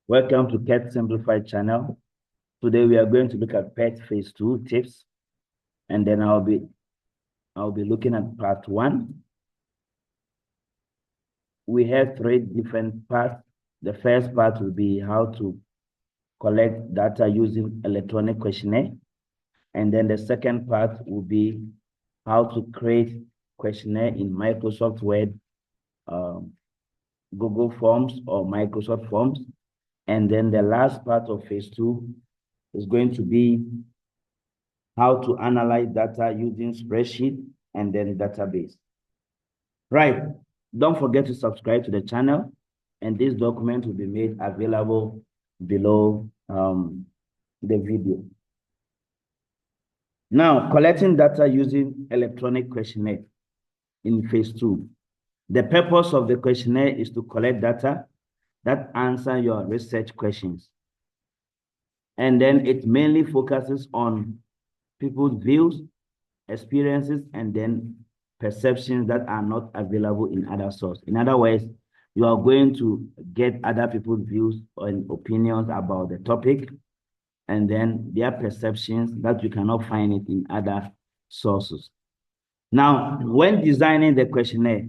Welcome to PET Simplified channel. Today we are going to look at PET Phase 2 tips, and then I'll be looking at part 1. We have 3 different parts. The first part will be how to collect data using electronic questionnaire, and then the second part will be how to create questionnaire in Microsoft Word, Google Forms, or Microsoft Forms. And then the last part of Phase 2 is going to be how to analyze data using spreadsheet and then database. Right. Don't forget to subscribe to the channel, and this document will be made available below the video. Now, collecting data using electronic questionnaire in Phase 2. The purpose of the questionnaire is to collect data that answer your research questions. And then it mainly focuses on people's views, experiences, and then perceptions that are not available in other sources. In other words, you are going to get other people's views and opinions about the topic, and then their perceptions that you cannot find it in other sources. Now, when designing the questionnaire,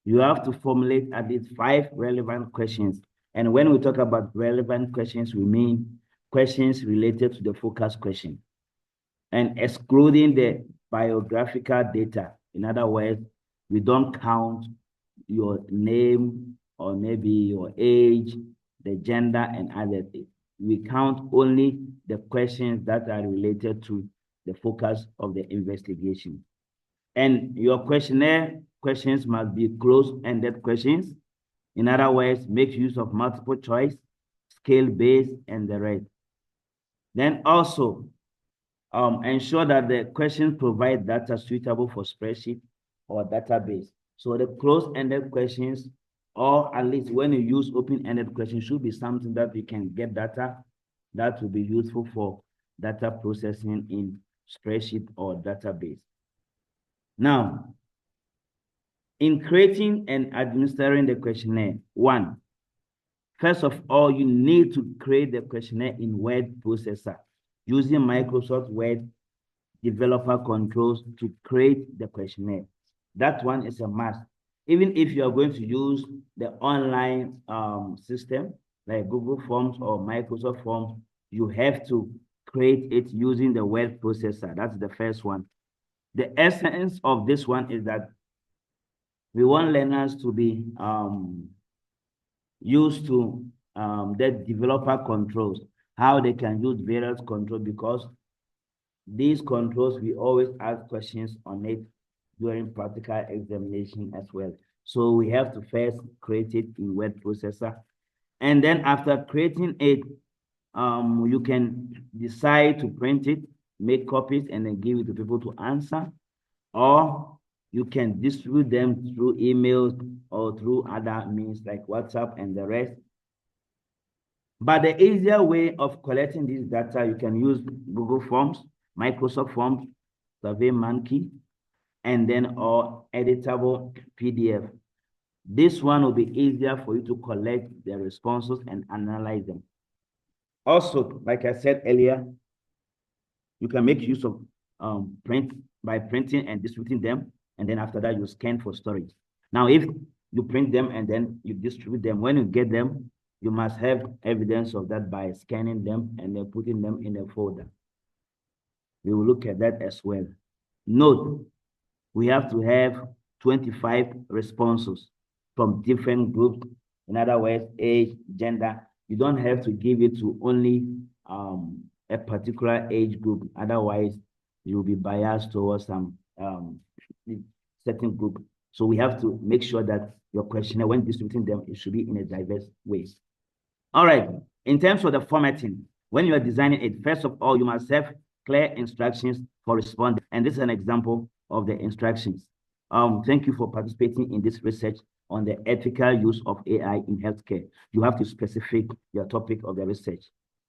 you have to formulate at least 5 relevant questions. And when we talk about relevant questions, we mean questions related to the focus question, and excluding the biographical data. In other words, we don't count your name or maybe your age, the gender, and other things. We count only the questions that are related to the focus of the investigation. And your questionnaire questions must be closed-ended questions. In other words, make use of multiple choice, scale-based, and the rest. Then also, ensure that the questions provide data suitable for spreadsheet or database. So the closed-ended questions, or at least when you use open-ended questions, should be something that we can get data that will be useful for data processing in spreadsheet or database. Now, in creating and administering the questionnaire, first of all, you need to create the questionnaire in word processor using Microsoft Word developer controls to create the questionnaire. That one is a must. Even if you are going to use the online system like Google Forms or Microsoft Forms, you have to create it using the word processor. That's the first one. The essence of this one is that we want learners to be used to the developer controls, how they can use various controls, because these controls, we always ask questions on it during practical examination as well. So we have to first create it in word processor. And then after creating it, you can decide to print it, make copies, and then give it to people to answer, or you can distribute them through emails or through other means like WhatsApp and the rest. But the easier way of collecting this data, you can use Google Forms, Microsoft Forms, SurveyMonkey, and then or editable PDF. This one will be easier for you to collect the responses and analyze them. Also, like I said earlier, you can make use of by printing and distributing them, and then after that, you scan for storage. Now, if you print them and then you distribute them, when you get them, you must have evidence of that by scanning them and then putting them in a folder. We will look at that as well. Note, we have to have 25 responses from different groups. In other words, age, gender. You don't have to give it to only a particular age group. Otherwise, you'll be biased towards some certain group. So we have to make sure that your questionnaire, when distributing them, it should be in a diverse way. All right. In terms of the formatting, when you are designing it, first of all, you must have clear instructions for responding. And this is an example of the instructions. Thank you for participating in this research on the ethical use of AI in healthcare. You have to specify your topic of the research.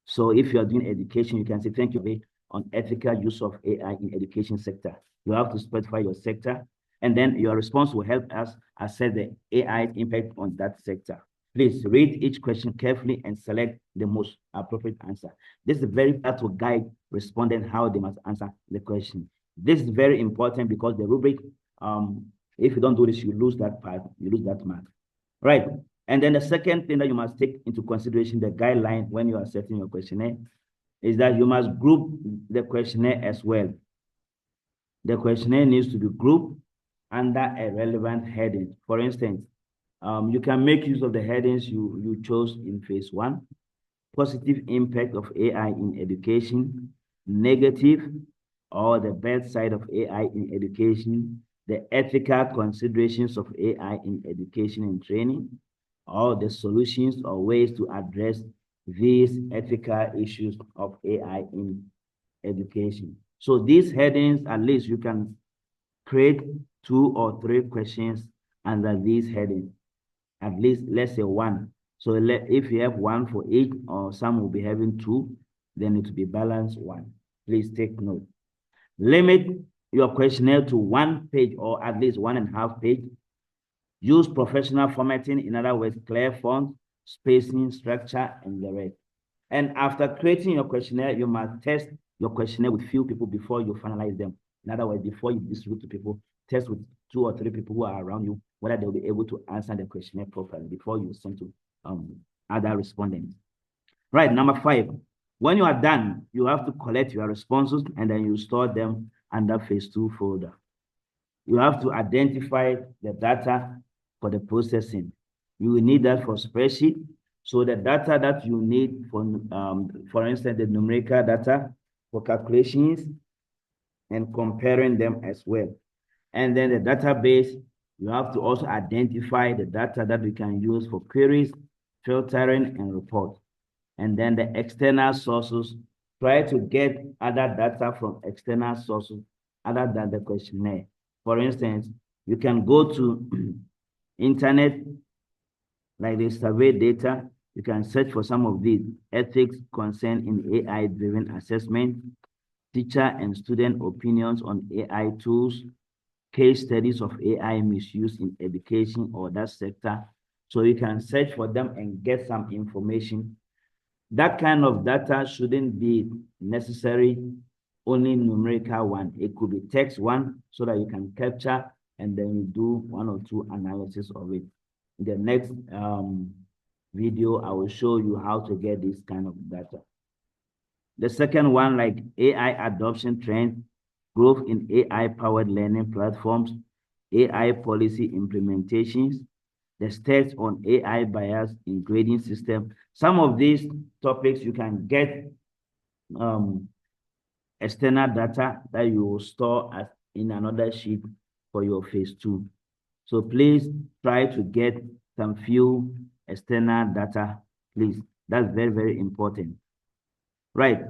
So if you are doing education, you can say, thank you on ethical use of AI in education sector. You have to specify your sector, and then your response will help us assess the AI's impact on that sector. Please read each question carefully and select the most appropriate answer. This is very part to guide respondents how they must answer the question. This is very important because the rubric, if you don't do this, you lose that part, you lose that mark. Right. And then the second thing that you must take into consideration, the guideline when you are setting your questionnaire, is that you must group the questionnaire as well. The questionnaire needs to be grouped under a relevant heading. For instance, you can make use of the headings you chose in phase 1, positive impact of AI in education, negative or the bad side of AI in education, the ethical considerations of AI in education and training, or the solutions or ways to address these ethical issues of AI in education. So these headings, at least you can create 2 or 3 questions under these headings. At least, let's say 1. So if you have 1 for each, or some will be having 2, then it will be balanced 1. Please take note. Limit your questionnaire to 1 page or at least 1.5 page. Use professional formatting, in other words, clear font, spacing, structure, and the rest. And after creating your questionnaire, you must test your questionnaire with few people before you finalize them. In other words, before you distribute to people, test with 2 or 3 people who are around you, whether they'll be able to answer the questionnaire properly before you send to other respondents. Right, number 5. When you are done, you have to collect your responses and then you store them under phase 2 folder. You have to identify the data for the processing. You will need that for spreadsheet. So the data that you need for instance, the numerical data for calculations and comparing them as well. And then the database, you have to also identify the data that we can use for queries, filtering, and report. And then the external sources, try to get other data from external sources other than the questionnaire. For instance, you can go to internet, like the survey data. You can search for some of these: ethics concern in AI-driven assessment, teacher and student opinions on AI tools, case studies of AI misuse in education or that sector. So you can search for them and get some information. That kind of data shouldn't be necessary only numerical one. It could be text one, so that you can capture and then you do 1 or 2 analysis of it. In the next video, I will show you how to get this kind of data. The second one, like AI adoption trends, growth in AI-powered learning platforms, AI policy implementations, the stats on AI bias in grading system. Some of these topics you can get external data that you will store in another sheet for your phase 2. So please try to get some few external data, please. That's very, very important. Right.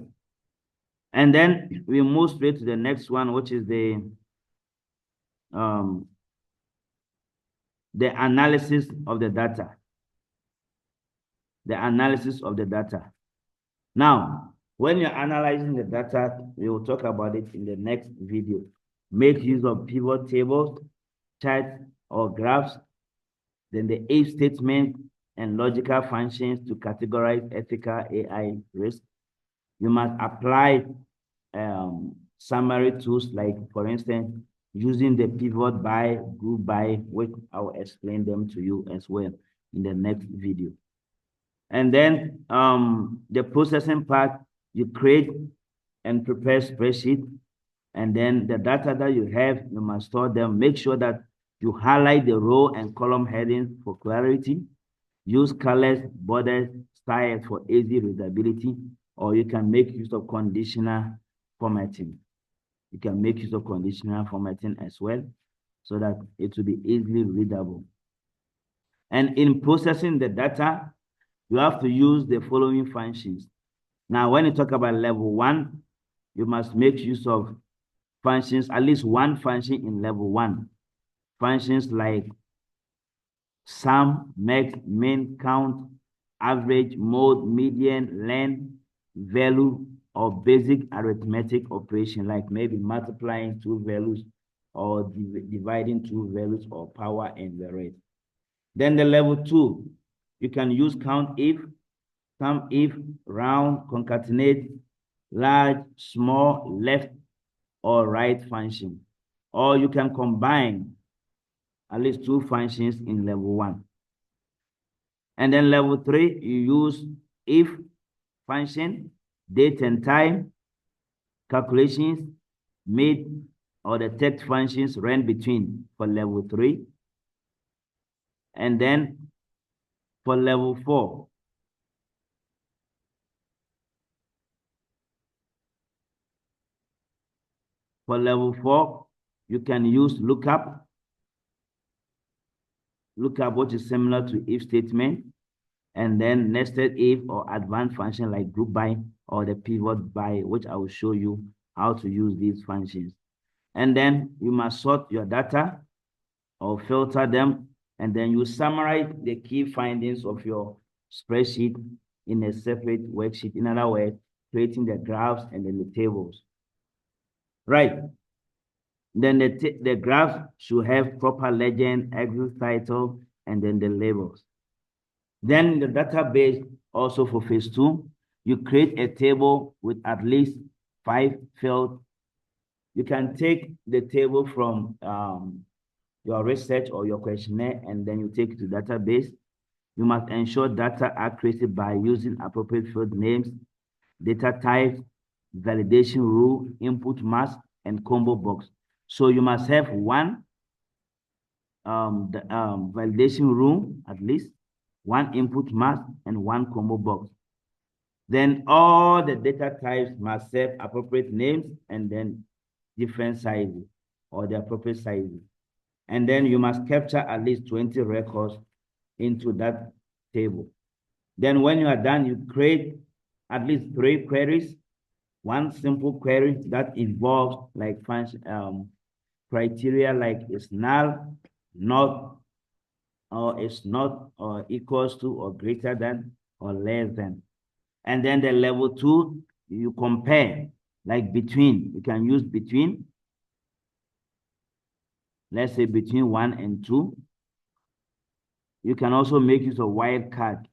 And then we move straight to the next one, which is the analysis of the data. The analysis of the data. Now, when you're analyzing the data, we will talk about it in the next video. Make use of pivot tables, charts, or graphs, then the if statement and logical functions to categorize ethical AI risk. You must apply summary tools, like, for instance, using the pivot by, group by, which I will explain them to you as well in the next video. And then the processing part, you create and prepare spreadsheet, and then the data that you have, you must store them. Make sure that you highlight the row and column headings for clarity. Use colors, borders, styles for easy readability, or you can make use of conditional formatting. You can make use of conditional formatting as well, so that it will be easily readable. And in processing the data, you have to use the following functions. Now, when you talk about level 1, you must make use of functions, at least one function in level 1. Functions like sum, max, min, count, average, mode, median, len, value, or basic arithmetic operation, like maybe multiplying 2 values or dividing 2 values, or power and the rest. Then the level 2, You can use count if, sum if, round, concatenate, large, small, left, or right function. Or you can combine at least two functions in level 1. And then level 3, you use if function, date and time, calculations, made, or the text functions ran between for level 3. And then for level 4, you can use lookup, which is similar to if statement, and then nested if or advanced function like group by or the pivot by, which I will show you how to use these functions. And then you must sort your data or filter them, and then you summarize the key findings of your spreadsheet in a separate worksheet. In other words, creating the graphs and then the tables. Right. Then the graphs should have proper legend, exit title, and then the labels. Then the database, also for phase 2, you create a table with at least 5 fields. You can take the table from your research or your questionnaire, and then you take it to database. You must ensure data accuracy by using appropriate field names, data types, validation rule, input mask, and combo box. So you must have one validation rule, at least, one input mask, and one combo box. Then all the data types must have appropriate names and then different sizes or the appropriate sizes. And then you must capture at least 20 records into that table. Then when you are done, you create at least 3 queries. One simple query that involves like criteria like is null, not, or is not, or equals to, or greater than, or less than. And then the level 2, you compare, like between. You can use between. Let's say between 1 and 2. You can also make use of wildcard,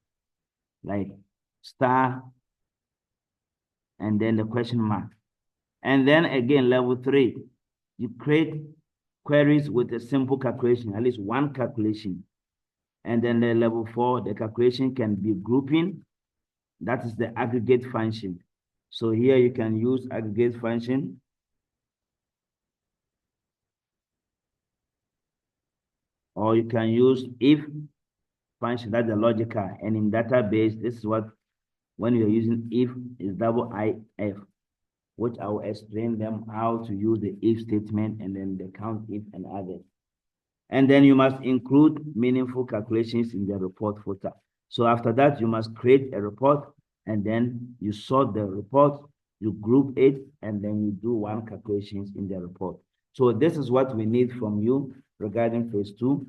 like star, and then the question mark. And then again, level 3, you create queries with a simple calculation, at least one calculation. And then the level 4, the calculation can be grouping. That is the aggregate function. So here you can use aggregate function. Or you can use if function, that's the logical. And in database, this is what, when you're using if, is double if, which I will explain them how to use the if statement and then the count if and others. And then you must include meaningful calculations in the report footer. So after that, you must create a report, and then you sort the report, you group it, and then you do one calculations in the report. So this is what we need from you regarding phase 2.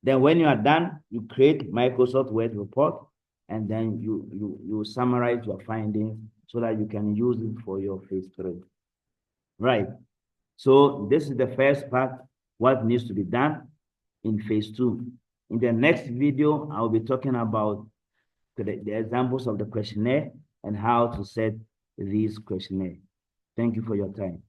Then when you are done, you create Microsoft Word report, and then you summarize your findings so that you can use it for your phase 3. Right. So this is the first part, what needs to be done in phase 2. In the next video, I will be talking about the examples of the questionnaire and how to set these questionnaire. Thank you for your time.